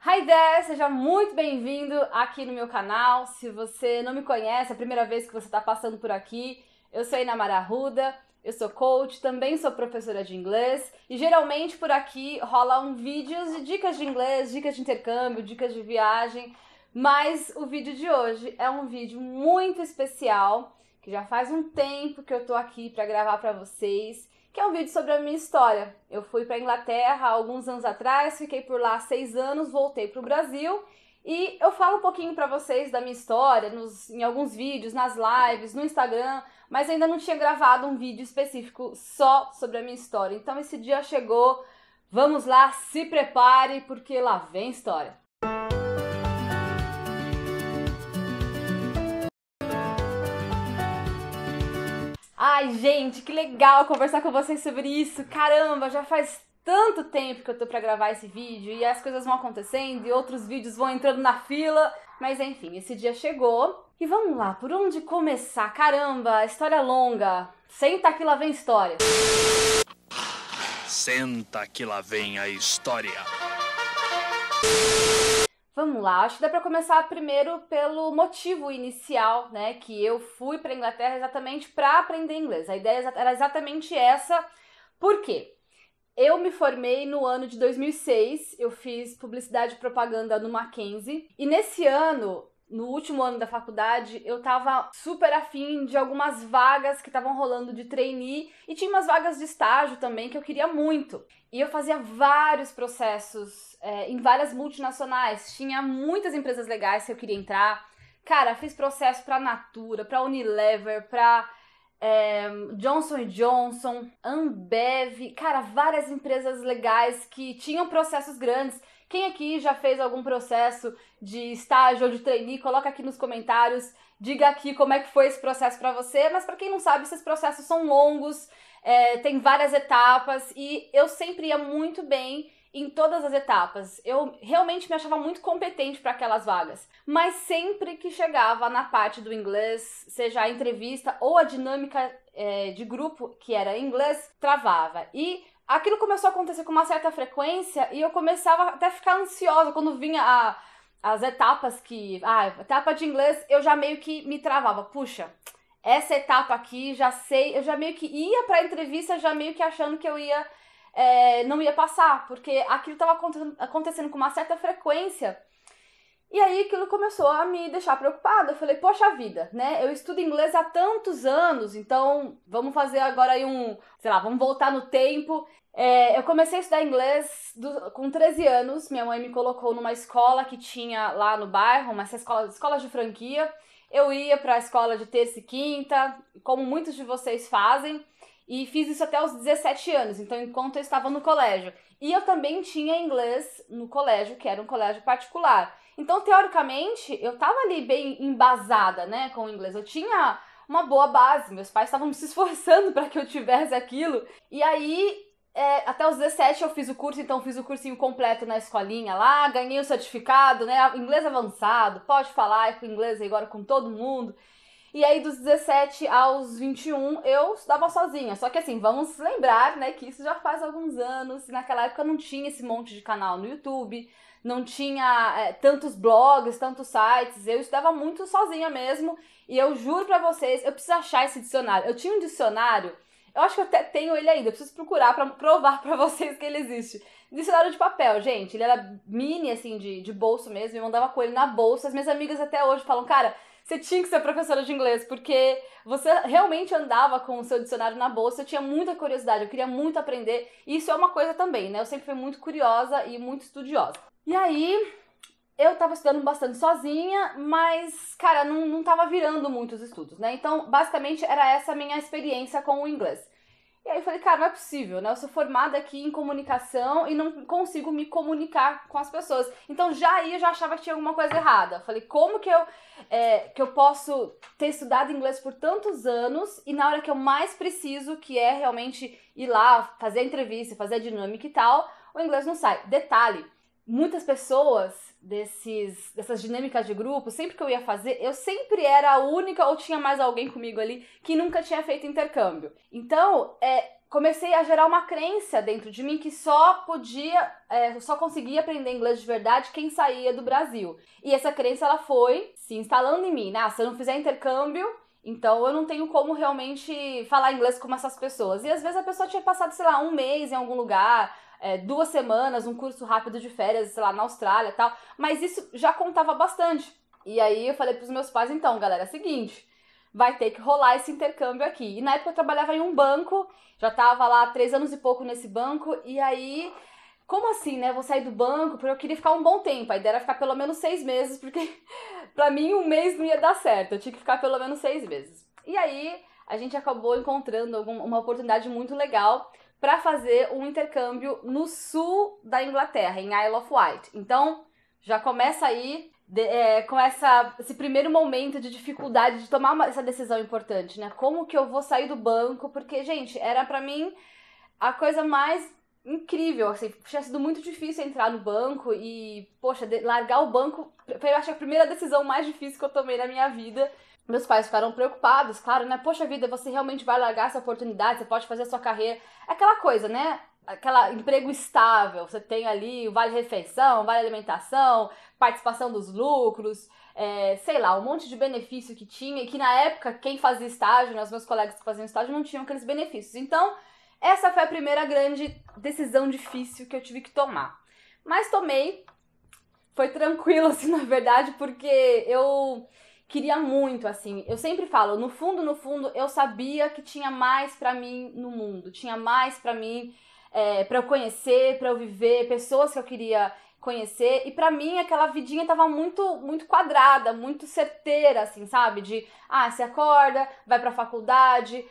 Hi there! Seja muito bem-vindo aqui no meu canal. Se você não me conhece, é a primeira vez que você está passando por aqui, eu sou a Inamara Arruda, eu sou coach, também sou professora de inglês e geralmente por aqui rolam vídeos de dicas de inglês, dicas de intercâmbio, dicas de viagem, mas o vídeo de hoje é um vídeo muito especial, que já faz um tempo que eu tô aqui para gravar para vocês, que é um vídeo sobre a minha história. Eu fui para a Inglaterra há alguns anos atrás, fiquei por lá 6 anos, voltei para o Brasil e eu falo um pouquinho para vocês da minha história em alguns vídeos, nas lives, no Instagram, mas ainda não tinha gravado um vídeo específico só sobre a minha história. Então esse dia chegou, vamos lá, se prepare porque lá vem história. Ai, gente, que legal conversar com vocês sobre isso. Caramba, já faz tanto tempo que eu tô pra gravar esse vídeo e as coisas vão acontecendo e outros vídeos vão entrando na fila. Mas enfim, esse dia chegou. E vamos lá, por onde começar? Caramba, história longa. Senta que lá vem história. Senta que lá vem a história. Vamos lá, acho que dá pra começar primeiro pelo motivo inicial, né, que eu fui pra Inglaterra exatamente pra aprender inglês. A ideia era exatamente essa. Por quê? Eu me formei no ano de 2006, eu fiz publicidade e propaganda no Mackenzie, e nesse ano, no último ano da faculdade, eu tava super afim de algumas vagas que estavam rolando de trainee, e tinha umas vagas de estágio também que eu queria muito. E eu fazia vários processos em várias multinacionais, tinha muitas empresas legais que eu queria entrar. Cara, fiz processo pra Natura, pra Unilever, pra Johnson & Johnson, Ambev, cara, várias empresas legais que tinham processos grandes. Quem aqui já fez algum processo de estágio ou de trainee, coloca aqui nos comentários, diga aqui como é que foi esse processo pra você, mas pra quem não sabe, esses processos são longos, tem várias etapas e eu sempre ia muito bem em todas as etapas. Eu realmente me achava muito competente para aquelas vagas. Mas sempre que chegava na parte do inglês, seja a entrevista ou a dinâmica de grupo, que era em inglês, travava. E aquilo começou a acontecer com uma certa frequência e eu começava até a ficar ansiosa quando vinha as etapas etapa de inglês, eu já meio que me travava. Puxa, essa etapa aqui, já sei, eu já meio que ia pra entrevista já meio que achando que eu não ia passar, porque aquilo estava acontecendo com uma certa frequência. E aí aquilo começou a me deixar preocupada. Eu falei, poxa vida, né? Eu estudo inglês há tantos anos, então vamos fazer agora aí vamos voltar no tempo. Eu comecei a estudar inglês com 13 anos. Minha mãe me colocou numa escola que tinha lá no bairro, uma escola de franquia. Eu ia para a escola de terça e quinta, como muitos de vocês fazem. E fiz isso até os 17 anos, então enquanto eu estava no colégio. E eu também tinha inglês no colégio, que era um colégio particular. Então, teoricamente, eu estava ali bem embasada, né, com o inglês. Eu tinha uma boa base, meus pais estavam se esforçando para que eu tivesse aquilo. E aí, até os 17 eu fiz o curso, então fiz o cursinho completo na escolinha lá, ganhei o certificado, né, inglês avançado, pode falar com inglês agora com todo mundo. E aí, dos 17 aos 21, eu estudava sozinha. Só que assim, vamos lembrar, né, que isso já faz alguns anos. Naquela época não tinha esse monte de canal no YouTube, não tinha tantos blogs, tantos sites. Eu estudava muito sozinha mesmo. E eu juro pra vocês, eu preciso achar esse dicionário. Eu tinha um dicionário, eu acho que eu até tenho ele ainda. Eu preciso procurar pra provar pra vocês que ele existe. Dicionário de papel, gente. Ele era mini, assim, de bolso mesmo. Eu andava com ele na bolsa. As minhas amigas até hoje falam, cara, você tinha que ser professora de inglês, porque você realmente andava com o seu dicionário na bolsa, eu tinha muita curiosidade, eu queria muito aprender, e isso é uma coisa também, né? Eu sempre fui muito curiosa e muito estudiosa. E aí, eu tava estudando bastante sozinha, mas, cara, não tava virando muitos estudos, né? Então, basicamente, era essa a minha experiência com o inglês. E aí eu falei, cara, não é possível, né? Eu sou formada aqui em comunicação e não consigo me comunicar com as pessoas. Então eu já achava que tinha alguma coisa errada. Eu falei, como que eu posso ter estudado inglês por tantos anos e na hora que eu mais preciso, que é realmente ir lá, fazer a entrevista, fazer a dinâmica e tal, o inglês não sai. Detalhe, muitas pessoas dessas dinâmicas de grupo, sempre que eu ia fazer, eu sempre era a única ou tinha mais alguém comigo ali que nunca tinha feito intercâmbio. Então, comecei a gerar uma crença dentro de mim que só conseguia aprender inglês de verdade quem saía do Brasil. E essa crença, ela foi se instalando em mim, né? Se eu não fizer intercâmbio, então eu não tenho como realmente falar inglês como essas pessoas. E às vezes a pessoa tinha passado, sei lá, um mês em algum lugar, 2 semanas, um curso rápido de férias, sei lá, na Austrália e tal. Mas isso já contava bastante. E aí eu falei pros meus pais, então, galera, é o seguinte, vai ter que rolar esse intercâmbio aqui. E na época eu trabalhava em um banco, já tava lá 3 anos e pouco nesse banco, e aí, como assim, né? Vou sair do banco, porque eu queria ficar um bom tempo. A ideia era ficar pelo menos 6 meses, porque pra mim um mês não ia dar certo, eu tinha que ficar pelo menos 6 meses. E aí, a gente acabou encontrando uma oportunidade muito legal pra fazer um intercâmbio no sul da Inglaterra, em Isle of Wight. Então, já começa aí com esse primeiro momento de dificuldade de tomar essa decisão importante, né? Como que eu vou sair do banco? Porque, gente, era pra mim a coisa mais incrível, assim, tinha sido muito difícil entrar no banco e, poxa, largar o banco foi, eu acho, a primeira decisão mais difícil que eu tomei na minha vida. Meus pais ficaram preocupados, claro, né? Poxa vida, você realmente vai largar essa oportunidade, você pode fazer a sua carreira. Aquela coisa, né? Aquela emprego estável, você tem ali o vale-refeição, vale-alimentação, participação dos lucros, sei lá, um monte de benefício que tinha e que na época quem fazia estágio, né, os meus colegas que faziam estágio não tinham aqueles benefícios. Então, essa foi a primeira grande decisão difícil que eu tive que tomar. Mas tomei, foi tranquilo, assim, na verdade, porque eu queria muito, assim, eu sempre falo, no fundo, eu sabia que tinha mais pra mim no mundo, tinha mais pra mim, pra eu conhecer, pra eu viver, pessoas que eu queria conhecer, e pra mim aquela vidinha tava muito, muito quadrada, muito certeira, assim, sabe? De, você acorda, vai pra faculdade,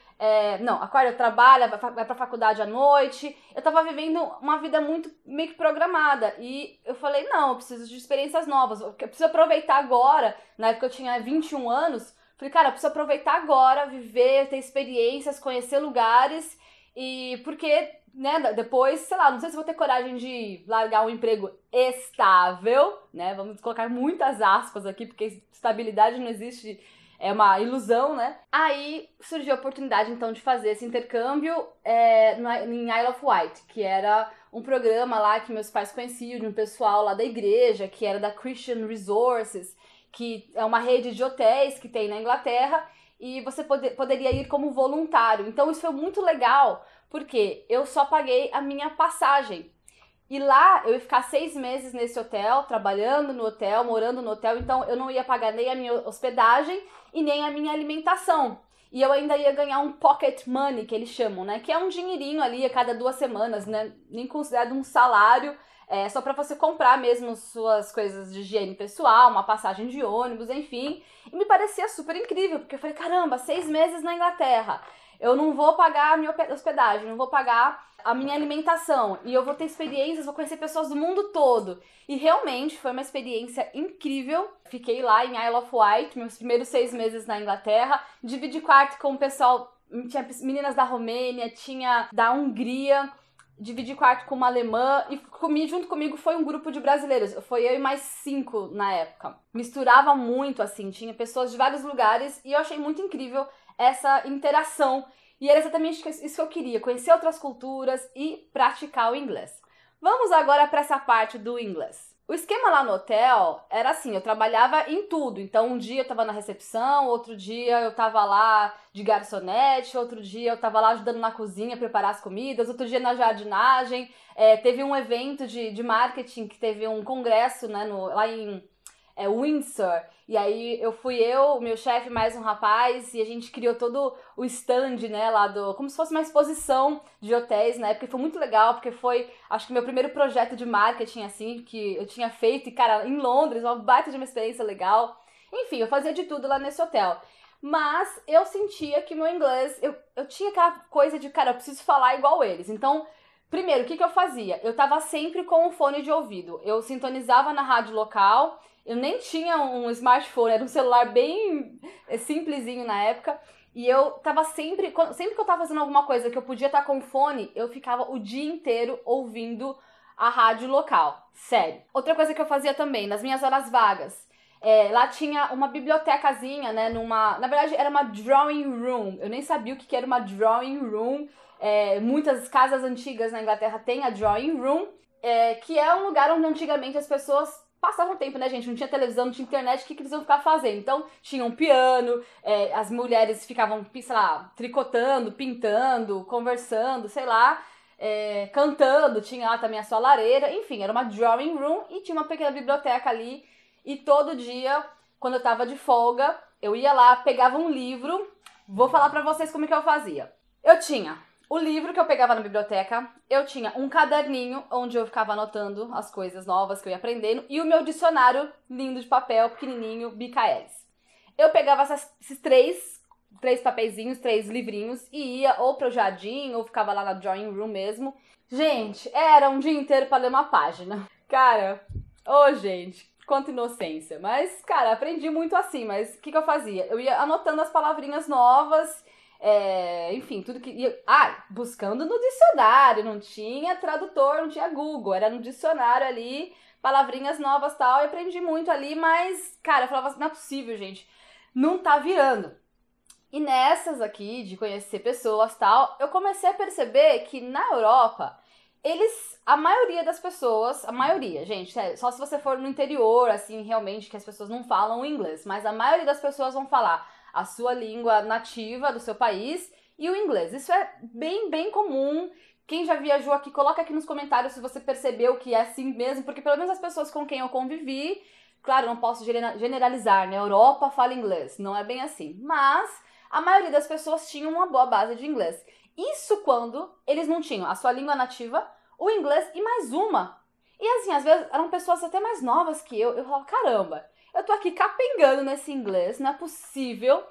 acorda, trabalha, vai pra faculdade à noite. Eu tava vivendo uma vida muito meio que programada, e eu falei, não, eu preciso de experiências novas, eu preciso aproveitar agora. Na época eu tinha 21 anos, falei, cara, eu preciso aproveitar agora, viver, ter experiências, conhecer lugares, e porque, né, depois, sei lá, não sei se vou ter coragem de largar um emprego estável, né, vamos colocar muitas aspas aqui, porque estabilidade não existe, é uma ilusão, né. Aí surgiu a oportunidade, então, de fazer esse intercâmbio em Isle of Wight, que era um programa lá que meus pais conheciam, de um pessoal lá da igreja, que era da Christian Resources, que é uma rede de hotéis que tem na Inglaterra, e você poderia ir como voluntário. Então isso foi muito legal, porque eu só paguei a minha passagem. E lá eu ia ficar 6 meses nesse hotel, trabalhando no hotel, morando no hotel, então eu não ia pagar nem a minha hospedagem e nem a minha alimentação. E eu ainda ia ganhar um pocket money, que eles chamam, né? Que é um dinheirinho ali a cada 2 semanas, né? Nem considerado um salário, só pra você comprar mesmo suas coisas de higiene pessoal, uma passagem de ônibus, enfim. E me parecia super incrível, porque eu falei, caramba, 6 meses na Inglaterra, eu não vou pagar a minha hospedagem, não vou pagar a minha alimentação, e eu vou ter experiências, vou conhecer pessoas do mundo todo. E realmente foi uma experiência incrível. Fiquei lá em Isle of Wight, meus primeiros 6 meses na Inglaterra, dividi quarto com o pessoal, tinha meninas da Romênia, tinha da Hungria, dividi quarto com uma alemã, e junto comigo foi um grupo de brasileiros. Foi eu e mais 5 na época. Misturava muito, assim, tinha pessoas de vários lugares, e eu achei muito incrível essa interação. E era exatamente isso que eu queria, conhecer outras culturas e praticar o inglês. Vamos agora para essa parte do inglês. O esquema lá no hotel era assim, eu trabalhava em tudo. Então, um dia eu tava na recepção, outro dia eu tava lá de garçonete, outro dia eu tava lá ajudando na cozinha a preparar as comidas, outro dia na jardinagem. Teve um evento de marketing, que teve um congresso, né, lá em Windsor. E aí fui eu, o meu chefe, mais um rapaz, e a gente criou todo o stand, né, lá como se fosse uma exposição de hotéis, né, porque foi muito legal, porque foi, acho que meu primeiro projeto de marketing, assim, que eu tinha feito, e cara, em Londres, uma baita de uma experiência legal. Enfim, eu fazia de tudo lá nesse hotel. Mas eu sentia que meu inglês, eu tinha aquela coisa de, cara, eu preciso falar igual eles. Então, primeiro, o que eu fazia? Eu tava sempre com um fone de ouvido. Eu sintonizava na rádio local. Eu nem tinha um smartphone, era um celular bem simplesinho na época. E eu tava sempre que eu tava fazendo alguma coisa que eu podia estar com fone, eu ficava o dia inteiro ouvindo a rádio local. Sério. Outra coisa que eu fazia também, nas minhas horas vagas, Lá tinha uma bibliotecazinha, né, na verdade era uma drawing room, eu nem sabia o que era uma drawing room. Muitas casas antigas na Inglaterra têm a drawing room, que é um lugar onde antigamente as pessoas passavam tempo, né, gente? Não tinha televisão, não tinha internet, o que eles iam ficar fazendo? Então, tinha um piano, as mulheres ficavam, sei lá, tricotando, pintando, conversando, sei lá, cantando, tinha lá também a sua lareira, enfim, era uma drawing room e tinha uma pequena biblioteca ali. E todo dia, quando eu tava de folga, eu ia lá, pegava um livro. Vou falar pra vocês como que eu fazia. Eu tinha o livro que eu pegava na biblioteca, eu tinha um caderninho onde eu ficava anotando as coisas novas que eu ia aprendendo e o meu dicionário lindo de papel, pequenininho, Michaelis. Eu pegava esses três papeizinhos, 3 livrinhos e ia ou pro jardim ou ficava lá na drawing room mesmo. Gente, era um dia inteiro pra ler uma página. Cara, gente, quanta inocência. Mas, cara, aprendi muito assim, mas o que eu fazia? Eu ia anotando as palavrinhas novas. Enfim, tudo que ia... buscando no dicionário, não tinha tradutor, não tinha Google, era no dicionário ali, palavrinhas novas e tal, e aprendi muito ali, mas, cara, eu falava assim, não é possível, gente, não tá virando. E nessas aqui, de conhecer pessoas e tal, eu comecei a perceber que na Europa, a maioria das pessoas, gente, só se você for no interior, assim, realmente, que as pessoas não falam inglês, mas a maioria das pessoas vão falar a sua língua nativa do seu país e o inglês. Isso é bem, bem comum. Quem já viajou aqui, coloca aqui nos comentários se você percebeu que é assim mesmo, porque pelo menos as pessoas com quem eu convivi, claro, não posso generalizar, né? Europa fala inglês, não é bem assim. Mas a maioria das pessoas tinha uma boa base de inglês. Isso quando eles não tinham a sua língua nativa, o inglês e mais uma. E assim, às vezes eram pessoas até mais novas que eu falava, caramba, eu tô aqui capengando nesse inglês, não é possível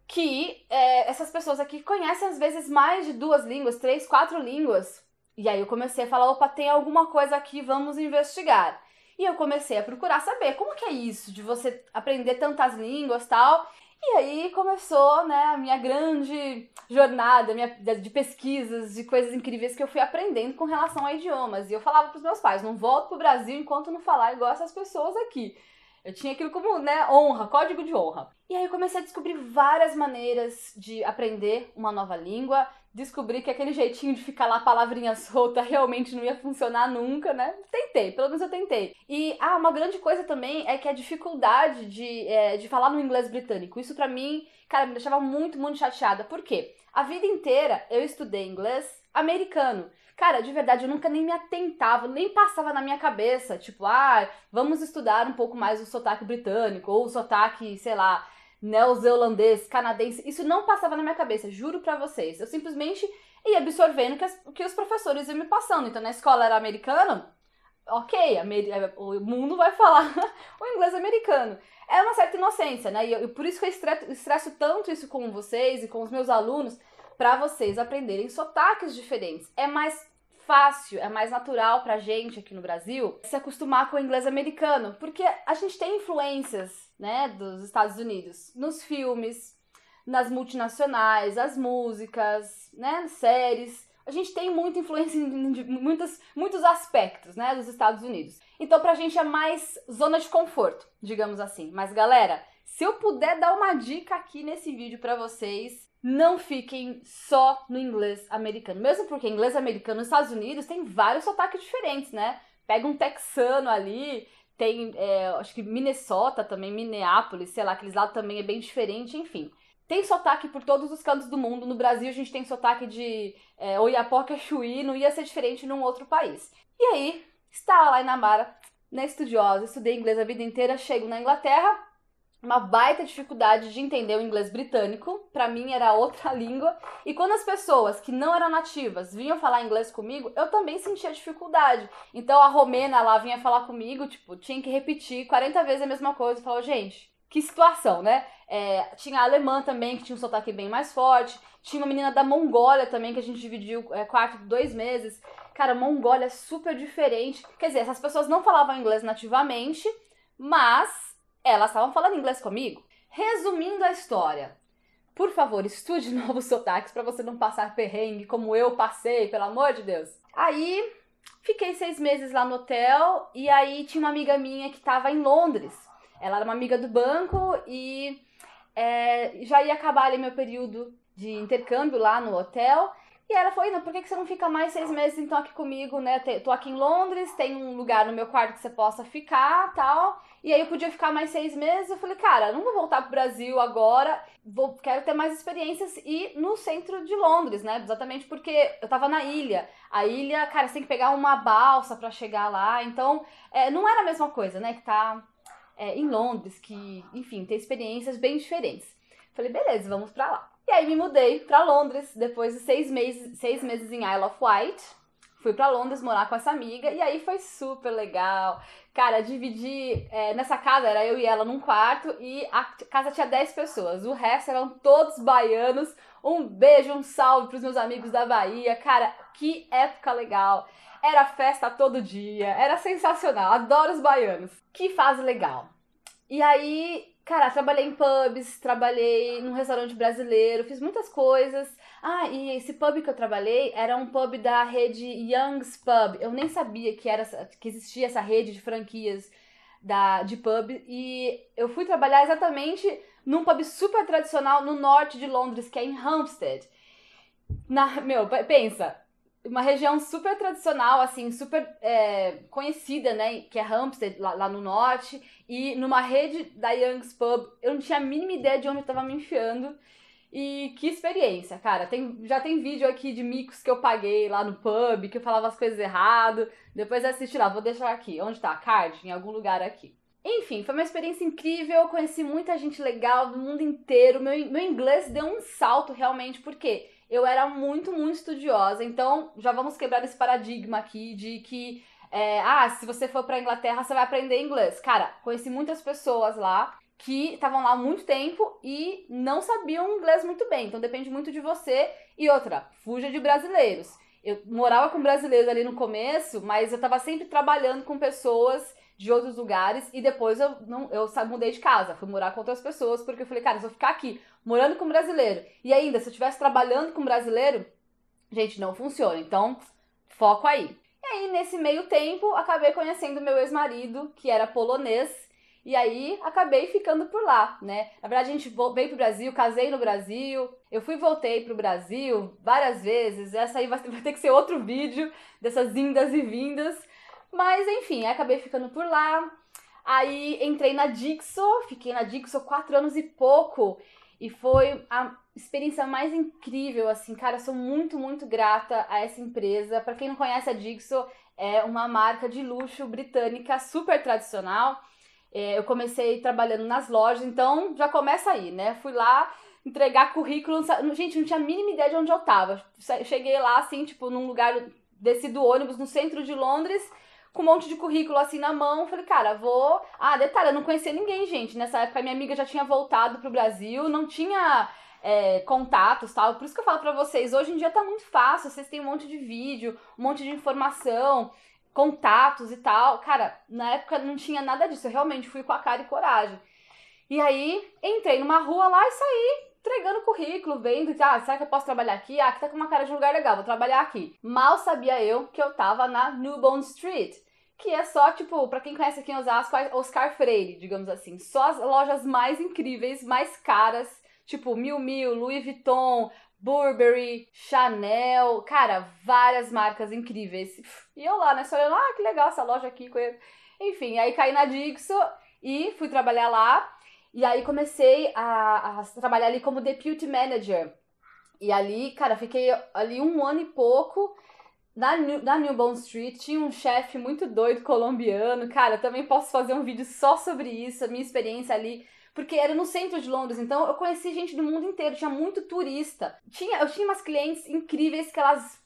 que essas pessoas aqui conhecem às vezes mais de 2 línguas, 3, 4 línguas. E aí eu comecei a falar, opa, tem alguma coisa aqui, vamos investigar. E eu comecei a procurar saber como que é isso, de você aprender tantas línguas e tal. E aí começou, né, a minha grande jornada de pesquisas, de coisas incríveis que eu fui aprendendo com relação a idiomas. E eu falava pros meus pais, não volto pro Brasil enquanto não falar igual essas pessoas aqui. Eu tinha aquilo como, né, honra, código de honra. E aí eu comecei a descobrir várias maneiras de aprender uma nova língua, descobri que aquele jeitinho de ficar lá palavrinha solta realmente não ia funcionar nunca, né? Tentei, pelo menos eu tentei. E, uma grande coisa também é que a dificuldade de falar no inglês britânico, isso pra mim, cara, me deixava muito, muito chateada. Por quê? A vida inteira eu estudei inglês americano. Cara, de verdade, eu nunca nem me atentava, nem passava na minha cabeça, tipo, vamos estudar um pouco mais o sotaque britânico, ou o sotaque, sei lá, neozelandês, canadense. Isso não passava na minha cabeça, juro pra vocês. Eu simplesmente ia absorvendo o que os professores iam me passando. Então, na escola era americano, ok, o mundo vai falar o inglês americano. É uma certa inocência, né? E por isso que eu estresso tanto isso com vocês e com os meus alunos, para vocês aprenderem sotaques diferentes. É mais fácil, é mais natural pra gente aqui no Brasil se acostumar com o inglês americano, porque a gente tem influências, né, dos Estados Unidos nos filmes, nas multinacionais, as músicas, né, séries. A gente tem muita influência em muitos aspectos, né, dos Estados Unidos. Então pra gente é mais zona de conforto, digamos assim. Mas galera, se eu puder dar uma dica aqui nesse vídeo pra vocês, não fiquem só no inglês americano. Mesmo porque inglês americano nos Estados Unidos tem vários sotaques diferentes, né? Pega um texano ali, tem, acho que Minnesota também, Minneapolis, sei lá, aqueles lados também é bem diferente, enfim. Tem sotaque por todos os cantos do mundo. No Brasil a gente tem sotaque de Oiapoque, Chuí, não ia ser diferente num outro país. E aí, está lá em Namara, né, estudiosa, estudei inglês a vida inteira, chego na Inglaterra, uma baita dificuldade de entender o inglês britânico, pra mim era outra língua, e quando as pessoas que não eram nativas vinham falar inglês comigo, eu também sentia dificuldade. Então a romena lá vinha falar comigo, tipo, tinha que repetir 40 vezes a mesma coisa, eu falava, gente, que situação, né? Tinha a alemã também, que tinha um sotaque bem mais forte, tinha uma menina da Mongólia também, que a gente dividiu quarto de 2 meses. Cara, Mongólia é super diferente, quer dizer, essas pessoas não falavam inglês nativamente, mas elas estavam falando inglês comigo. Resumindo a história, por favor, estude novos sotaques para você não passar perrengue como eu passei, pelo amor de Deus. Aí, fiquei 6 meses lá no hotel e aí tinha uma amiga minha que estava em Londres. Ela era uma amiga do banco e já ia acabar ali meu período de intercâmbio lá no hotel. E ela falou, não, por que você não fica mais 6 meses então aqui comigo, né? Tô aqui em Londres, tem um lugar no meu quarto que você possa ficar, tal. E aí eu podia ficar mais 6 meses. Eu falei, cara, não vou voltar pro Brasil agora, quero ter mais experiências e no centro de Londres, né? Exatamente porque eu tava na ilha. A ilha, cara, você tem que pegar uma balsa pra chegar lá. Então, não era a mesma coisa, né? Que tá em Londres, que, enfim, tem experiências bem diferentes. Falei, beleza, vamos pra lá. E aí me mudei pra Londres, depois de 6 meses em Isle of Wight. Fui pra Londres morar com essa amiga, e aí foi super legal. Cara, dividi... nessa casa, era eu e ela num quarto, e a casa tinha 10 pessoas. O resto eram todos baianos. Um beijo, um salve pros meus amigos da Bahia. Cara, que época legal. Era festa todo dia, era sensacional. Adoro os baianos. Que fase legal. E aí... Cara, trabalhei em pubs, trabalhei num restaurante brasileiro, fiz muitas coisas. Ah, e esse pub que eu trabalhei era um pub da rede Young's Pub. Eu nem sabia que existia essa rede de franquias de pub. E eu fui trabalhar exatamente num pub super tradicional no norte de Londres, que é em Hampstead. Pensa, uma região super tradicional, assim, super conhecida, né, que é Hampstead, lá no norte, e numa rede da Young's Pub, eu não tinha a mínima ideia de onde eu tava me enfiando, e que experiência, cara, já tem vídeo aqui de micos que eu paguei lá no pub, que eu falava as coisas errado, depois assiste lá, vou deixar aqui, onde tá? Card? Em algum lugar aqui. Enfim, foi uma experiência incrível, conheci muita gente legal do mundo inteiro, meu inglês deu um salto realmente, porque eu era muito, muito estudiosa, então já vamos quebrar esse paradigma aqui de que, se você for pra Inglaterra, você vai aprender inglês. Cara, conheci muitas pessoas lá que estavam lá há muito tempo e não sabiam inglês muito bem, então depende muito de você. E outra, fuja de brasileiros. Eu morava com brasileiros ali no começo, mas eu tava sempre trabalhando com pessoas de outros lugares e depois eu mudei de casa, fui morar com outras pessoas, porque eu falei, cara, se eu ficar aqui morando com brasileiro e ainda se eu estivesse trabalhando com brasileiro, gente, não funciona, então foco aí. E aí nesse meio tempo acabei conhecendo meu ex-marido, que era polonês, e aí acabei ficando por lá, né? Na verdade a gente veio pro Brasil, casei no Brasil, eu fui e voltei pro Brasil várias vezes, essa aí vai ter que ser outro vídeo dessas indas e vindas. Mas, enfim, acabei ficando por lá. Aí entrei na Dixo, fiquei na Dixo 4 anos e pouco. E foi a experiência mais incrível, assim, cara, eu sou muito, muito grata a essa empresa. Pra quem não conhece, a Dixo é uma marca de luxo britânica super tradicional. Eu comecei trabalhando nas lojas, então já começa aí, né? Fui lá entregar currículo. Gente, não tinha a mínima ideia de onde eu tava. Cheguei lá, assim, tipo, num lugar, desci do ônibus no centro de Londres, com um monte de currículo assim na mão, falei, cara, vou... Ah, detalhe, eu não conhecia ninguém, gente. Nessa época, minha amiga já tinha voltado pro Brasil, não tinha contatos, tal. Por isso que eu falo pra vocês, hoje em dia tá muito fácil, vocês têm um monte de vídeo, um monte de informação, contatos e tal. Cara, na época não tinha nada disso, eu realmente fui com a cara e coragem. E aí, entrei numa rua lá e saí entregando currículo, vendo, será que eu posso trabalhar aqui? Aqui tá com uma cara de lugar legal, vou trabalhar aqui. Mal sabia eu que eu tava na New Bond Street, que é só, tipo, pra quem conhece aqui em Osasco, Oscar Freire, digamos assim. Só as lojas mais incríveis, mais caras, tipo Miu Miu, Louis Vuitton, Burberry, Chanel, cara, várias marcas incríveis. E eu lá, né, só olhando, que legal essa loja aqui. Enfim, aí caí na Dixo e fui trabalhar lá. E aí comecei a trabalhar ali como Deputy Manager. E ali, cara, fiquei ali 1 ano e pouco na New Bond Street. Tinha um chefe muito doido colombiano. Cara, eu também posso fazer um vídeo só sobre isso, a minha experiência ali. Porque era no centro de Londres, então eu conheci gente do mundo inteiro, tinha muito turista. Eu tinha umas clientes incríveis que elas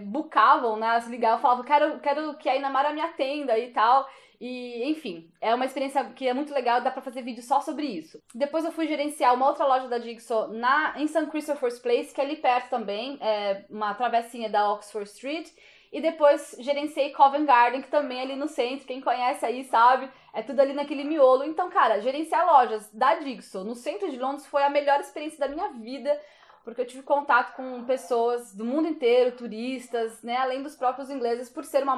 bucavam, né? Elas ligavam, falavam, quero que a Inamara me atenda e tal. E, enfim, é uma experiência que é muito legal, dá pra fazer vídeo só sobre isso. Depois eu fui gerenciar uma outra loja da Dixo em St. Christopher's Place, que é ali perto também, uma travessinha da Oxford Street. E depois gerenciei Covent Garden, que também é ali no centro, quem conhece aí sabe, é tudo ali naquele miolo. Então, cara, gerenciar lojas da Dixo no centro de Londres foi a melhor experiência da minha vida, porque eu tive contato com pessoas do mundo inteiro, turistas, né, além dos próprios ingleses, por ser uma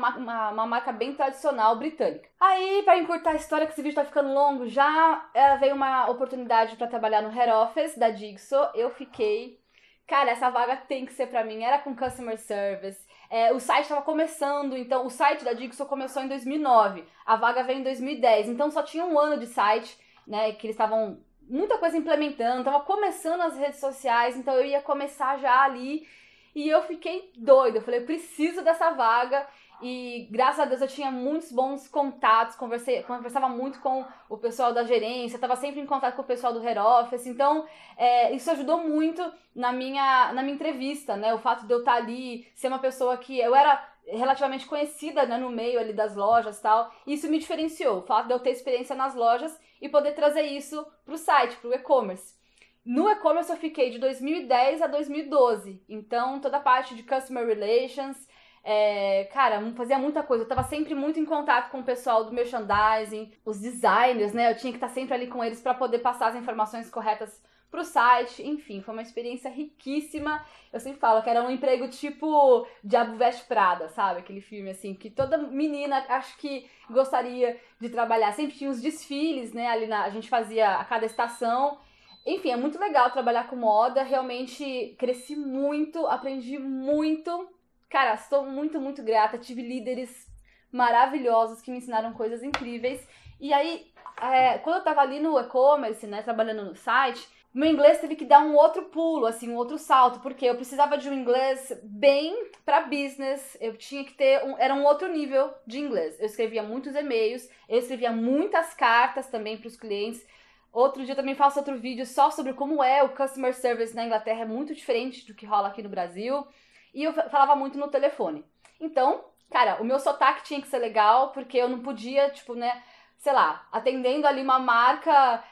marca bem tradicional britânica. Aí, para encurtar a história, que esse vídeo tá ficando longo já, veio uma oportunidade para trabalhar no head office da Jigsaw. Eu fiquei... Cara, essa vaga tem que ser pra mim. Era com customer service. O site estava começando, então o site da Jigsaw começou em 2009. A vaga veio em 2010. Então só tinha um ano de site, né? Que eles estavam muita coisa implementando. Tava começando as redes sociais, então eu ia começar já ali. E eu fiquei doida. Eu falei, eu preciso dessa vaga. E graças a Deus eu tinha muitos bons contatos, conversava muito com o pessoal da gerência, estava sempre em contato com o pessoal do head office, então isso ajudou muito na minha entrevista, né? O fato de eu estar ali, ser uma pessoa que eu era relativamente conhecida, né, no meio ali das lojas e tal, isso me diferenciou, o fato de eu ter experiência nas lojas e poder trazer isso para o site, para o e-commerce. No e-commerce eu fiquei de 2010 a 2012, então toda a parte de Customer Relations, cara, fazia muita coisa. Eu tava sempre muito em contato com o pessoal do merchandising, os designers, né? Eu tinha que estar sempre ali com eles para poder passar as informações corretas pro site. Enfim, foi uma experiência riquíssima. Eu sempre falo que era um emprego tipo Diabo Veste Prada, sabe? Aquele filme assim, que toda menina acho que gostaria de trabalhar. Sempre tinha os desfiles, né? Ali a gente fazia a cada estação. Enfim, é muito legal trabalhar com moda. Realmente cresci muito, aprendi muito. Cara, estou muito, muito grata. Tive líderes maravilhosos que me ensinaram coisas incríveis. E aí, quando eu tava ali no e-commerce, né, trabalhando no site, meu inglês teve que dar um outro pulo, assim, um outro salto, porque eu precisava de um inglês bem para business. Eu tinha que ter era um outro nível de inglês. Eu escrevia muitos e-mails, eu escrevia muitas cartas também para os clientes. Outro dia eu também faço outro vídeo só sobre como é o customer service na Inglaterra, é muito diferente do que rola aqui no Brasil. E eu falava muito no telefone. Então, cara, o meu sotaque tinha que ser legal, porque eu não podia, tipo, né, sei lá, atendendo ali uma marca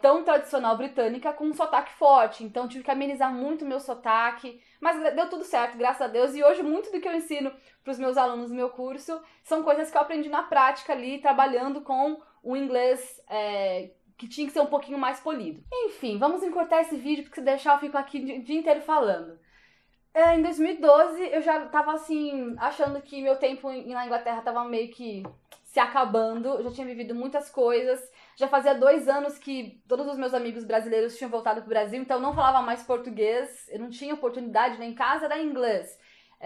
tão tradicional britânica com um sotaque forte. Então, tive que amenizar muito o meu sotaque. Mas deu tudo certo, graças a Deus. E hoje, muito do que eu ensino para os meus alunos no meu curso são coisas que eu aprendi na prática ali, trabalhando com o inglês que tinha que ser um pouquinho mais polido. Enfim, vamos encurtar esse vídeo, porque se deixar eu fico aqui o dia inteiro falando. Em 2012, eu já tava, assim, achando que meu tempo na Inglaterra tava meio que se acabando. Eu já tinha vivido muitas coisas. Já fazia 2 anos que todos os meus amigos brasileiros tinham voltado pro Brasil, então eu não falava mais português. Eu não tinha oportunidade, nem em casa era inglês.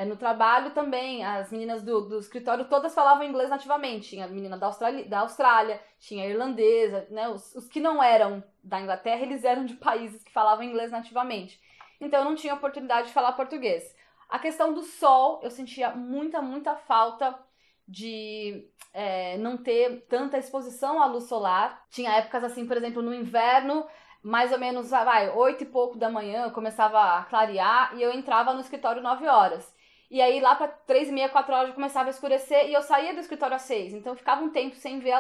No trabalho também, as meninas do escritório todas falavam inglês nativamente. Tinha a menina da Austrália, tinha a irlandesa, né? Os que não eram da Inglaterra, eles eram de países que falavam inglês nativamente. Então eu não tinha oportunidade de falar português. A questão do sol, eu sentia muita, muita falta de não ter tanta exposição à luz solar. Tinha épocas assim, por exemplo, no inverno, mais ou menos, 8 e pouco da manhã, começava a clarear e eu entrava no escritório 9 horas. E aí lá para 3h30, 4 horas começava a escurecer e eu saía do escritório às 6. Então eu ficava um tempo sem ver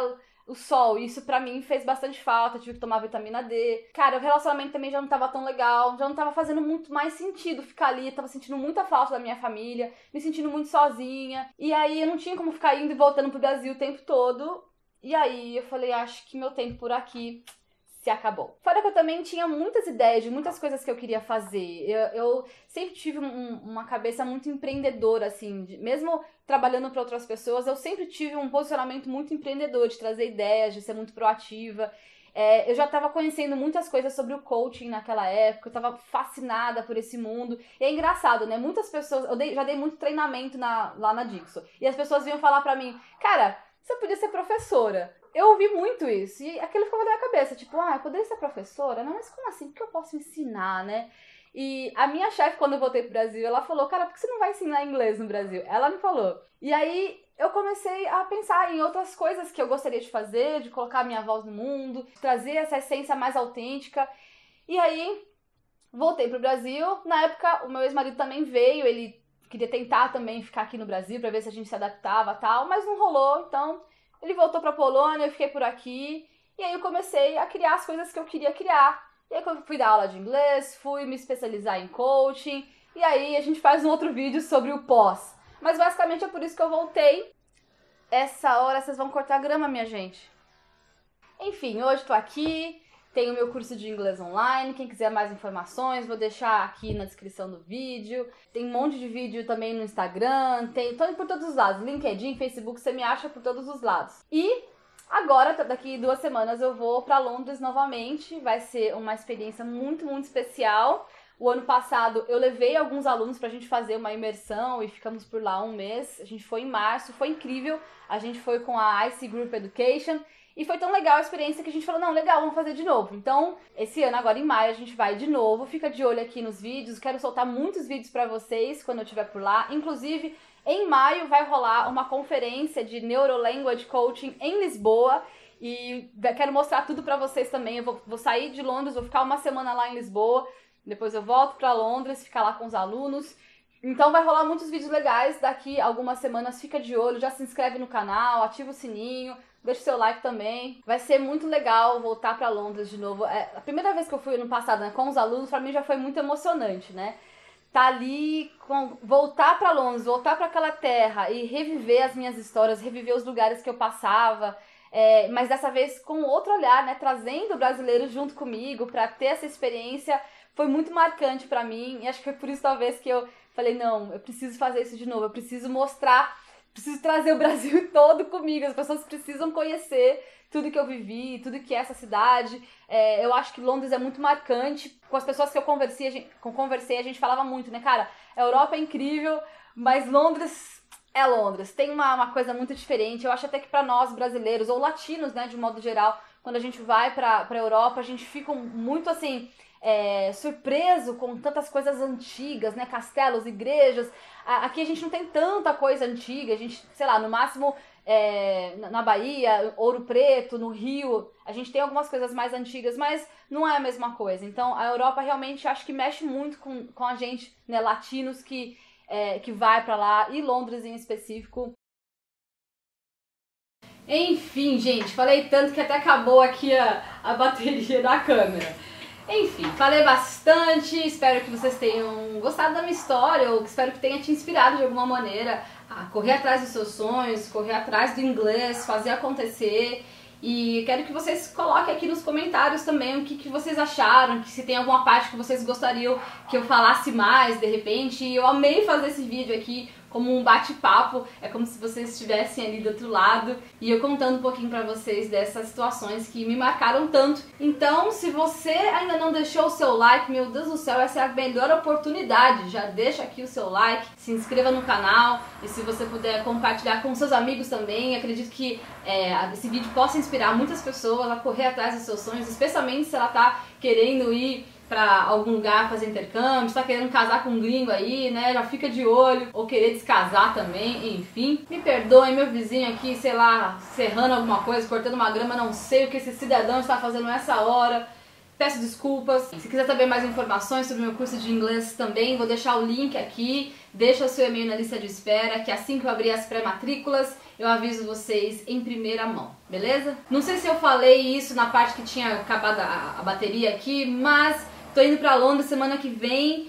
o sol, e isso pra mim fez bastante falta, tive que tomar vitamina D. Cara, o relacionamento também já não tava tão legal, já não tava fazendo muito mais sentido ficar ali, tava sentindo muita falta da minha família, me sentindo muito sozinha, e aí eu não tinha como ficar indo e voltando pro Brasil o tempo todo, e aí eu falei, acho que meu tempo por aqui se acabou. Fora que eu também tinha muitas ideias de muitas coisas que eu queria fazer. Eu sempre tive uma cabeça muito empreendedora, assim, mesmo trabalhando para outras pessoas, eu sempre tive um posicionamento muito empreendedor, de trazer ideias, de ser muito proativa. Eu já estava conhecendo muitas coisas sobre o coaching naquela época, eu estava fascinada por esse mundo. E é engraçado, né? Muitas pessoas... já dei muito treinamento lá na Jigsaw. E as pessoas vinham falar pra mim, cara, você podia ser professora. Eu ouvi muito isso, e aquilo ficou na minha cabeça, tipo, eu poderia ser professora? Não, mas como assim? O que eu posso ensinar, né? E a minha chefe, quando eu voltei pro Brasil, ela falou, cara, por que você não vai ensinar inglês no Brasil? Ela me falou. E aí, eu comecei a pensar em outras coisas que eu gostaria de fazer, de colocar a minha voz no mundo, trazer essa essência mais autêntica. E aí, voltei pro Brasil. Na época, o meu ex-marido também veio, ele queria tentar também ficar aqui no Brasil pra ver se a gente se adaptava e tal, mas não rolou, então... Ele voltou pra Polônia, eu fiquei por aqui. E aí eu comecei a criar as coisas que eu queria criar. E aí eu fui dar aula de inglês, fui me especializar em coaching. E aí a gente faz um outro vídeo sobre o pós. Mas basicamente é por isso que eu voltei. Essa hora vocês vão cortar grama, minha gente. Enfim, hoje tô aqui. Tem o meu curso de inglês online, quem quiser mais informações, vou deixar aqui na descrição do vídeo. Tem um monte de vídeo também no Instagram, tô por todos os lados, LinkedIn, Facebook, você me acha por todos os lados. E agora, daqui 2 semanas, eu vou para Londres novamente, vai ser uma experiência muito, muito especial. O ano passado eu levei alguns alunos pra gente fazer uma imersão e ficamos por lá 1 mês. A gente foi em março, foi incrível. A gente foi com a IC Group Education e foi tão legal a experiência que a gente falou, não, legal, vamos fazer de novo. Então, esse ano, agora em maio, a gente vai de novo. Fica de olho aqui nos vídeos, quero soltar muitos vídeos pra vocês quando eu estiver por lá. Inclusive, em maio vai rolar uma conferência de Neuro Language Coaching em Lisboa. E quero mostrar tudo pra vocês também. Eu vou sair de Londres, vou ficar 1 semana lá em Lisboa. Depois eu volto pra Londres, ficar lá com os alunos. Então vai rolar muitos vídeos legais daqui a algumas semanas. Fica de olho, já se inscreve no canal, ativa o sininho, deixa o seu like também. Vai ser muito legal voltar pra Londres de novo. A primeira vez que eu fui ano passado, né, com os alunos, pra mim já foi muito emocionante, né? Tá ali, voltar pra Londres, voltar pra aquela terra e reviver as minhas histórias, reviver os lugares que eu passava. Mas dessa vez com outro olhar, né? Trazendo o brasileiro junto comigo pra ter essa experiência. Foi muito marcante pra mim e acho que foi por isso talvez que eu falei, não, eu preciso fazer isso de novo, eu preciso mostrar, preciso trazer o Brasil todo comigo, as pessoas precisam conhecer tudo que eu vivi, tudo que é essa cidade. Eu acho que Londres é muito marcante, com as pessoas que eu conversei, a gente falava muito, né, cara, a Europa é incrível, mas Londres é Londres, tem uma coisa muito diferente. Eu acho até que pra nós brasileiros, ou latinos, né, de modo geral, quando a gente vai pra Europa, a gente fica muito assim... surpreso com tantas coisas antigas, né? Castelos, igrejas. Aqui a gente não tem tanta coisa antiga. A gente, sei lá, no máximo na Bahia, Ouro Preto, no Rio, a gente tem algumas coisas mais antigas, mas não é a mesma coisa. Então a Europa realmente acho que mexe muito com a gente, né? Latinos que vai pra lá, e Londres em específico. Enfim, gente, falei tanto que até acabou aqui a bateria da câmera. Enfim, falei bastante, espero que vocês tenham gostado da minha história, ou espero que tenha te inspirado de alguma maneira a correr atrás dos seus sonhos, correr atrás do inglês, fazer acontecer. E quero que vocês coloquem aqui nos comentários também o que vocês acharam, que se tem alguma parte que vocês gostariam que eu falasse mais de repente. E eu amei fazer esse vídeo aqui como um bate-papo, é como se vocês estivessem ali do outro lado e eu contando um pouquinho pra vocês dessas situações que me marcaram tanto. Então, se você ainda não deixou o seu like, meu Deus do céu, essa é a melhor oportunidade. Já deixa aqui o seu like, se inscreva no canal e se você puder compartilhar com seus amigos também. Acredito que esse vídeo possa inspirar muitas pessoas a correr atrás dos seus sonhos, especialmente se ela tá querendo ir pra algum lugar fazer intercâmbio, tá querendo casar com um gringo aí, né, já fica de olho, ou querer descasar também, enfim. Me perdoem, meu vizinho aqui, sei lá, serrando alguma coisa, cortando uma grama, não sei o que esse cidadão está fazendo nessa hora. Peço desculpas. Se quiser saber mais informações sobre o meu curso de inglês também, vou deixar o link aqui. Deixa o seu e-mail na lista de espera, que assim que eu abrir as pré-matrículas, eu aviso vocês em primeira mão, beleza? Não sei se eu falei isso na parte que tinha acabado a bateria aqui, mas tô indo pra Londres semana que vem,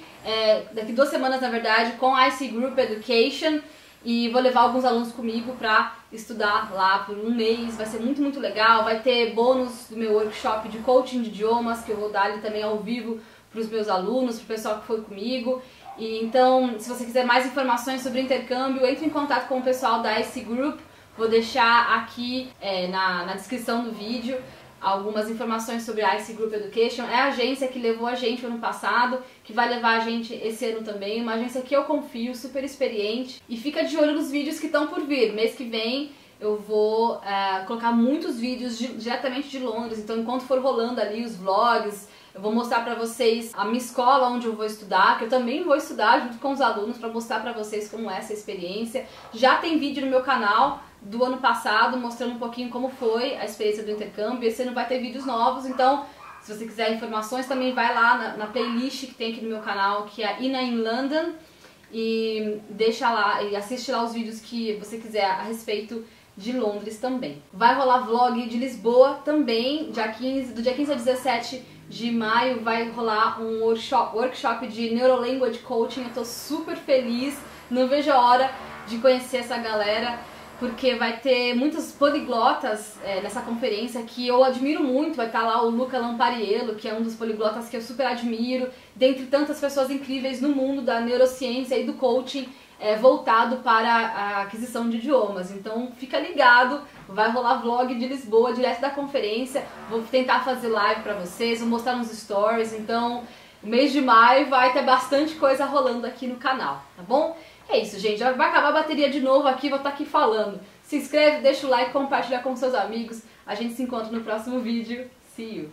daqui 2 semanas na verdade, com a IC Group Education. E vou levar alguns alunos comigo pra estudar lá por 1 mês, vai ser muito, muito legal. Vai ter bônus do meu workshop de coaching de idiomas, que eu vou dar ali também ao vivo pros meus alunos, pro pessoal que foi comigo. E então, se você quiser mais informações sobre intercâmbio, entre em contato com o pessoal da IC Group. Vou deixar aqui na descrição do vídeo algumas informações sobre a IC Group Education. É a agência que levou a gente ano passado, que vai levar a gente esse ano também. Uma agência que eu confio, super experiente. E fica de olho nos vídeos que estão por vir. Mês que vem eu vou colocar muitos vídeos diretamente de Londres. Então, enquanto for rolando ali os vlogs, eu vou mostrar pra vocês a minha escola onde eu vou estudar, que eu também vou estudar junto com os alunos pra mostrar pra vocês como é essa experiência. Já tem vídeo no meu canal do ano passado, mostrando um pouquinho como foi a experiência do intercâmbio. Esse ano vai ter vídeos novos, então se você quiser informações também vai lá na playlist que tem aqui no meu canal, que é Ina in London, e deixa lá e assiste lá os vídeos que você quiser a respeito de Londres também. Vai rolar vlog de Lisboa também, do dia 15 a 17 de maio vai rolar um workshop de Neuro Language Coaching. Eu tô super feliz, não vejo a hora de conhecer essa galera. porque vai ter muitos poliglotas nessa conferência que eu admiro muito. Vai estar lá o Luca Lampariello, que é um dos poliglotas que eu super admiro, dentre tantas pessoas incríveis no mundo da neurociência e do coaching voltado para a aquisição de idiomas. Então fica ligado, vai rolar vlog de Lisboa, direto da conferência, vou tentar fazer live para vocês, vou mostrar nos stories. Então o mês de maio vai ter bastante coisa rolando aqui no canal, tá bom? É isso, gente. Vai acabar a bateria de novo aqui, vou estar aqui falando. Se inscreve, deixa o like, compartilha com seus amigos. A gente se encontra no próximo vídeo. See you!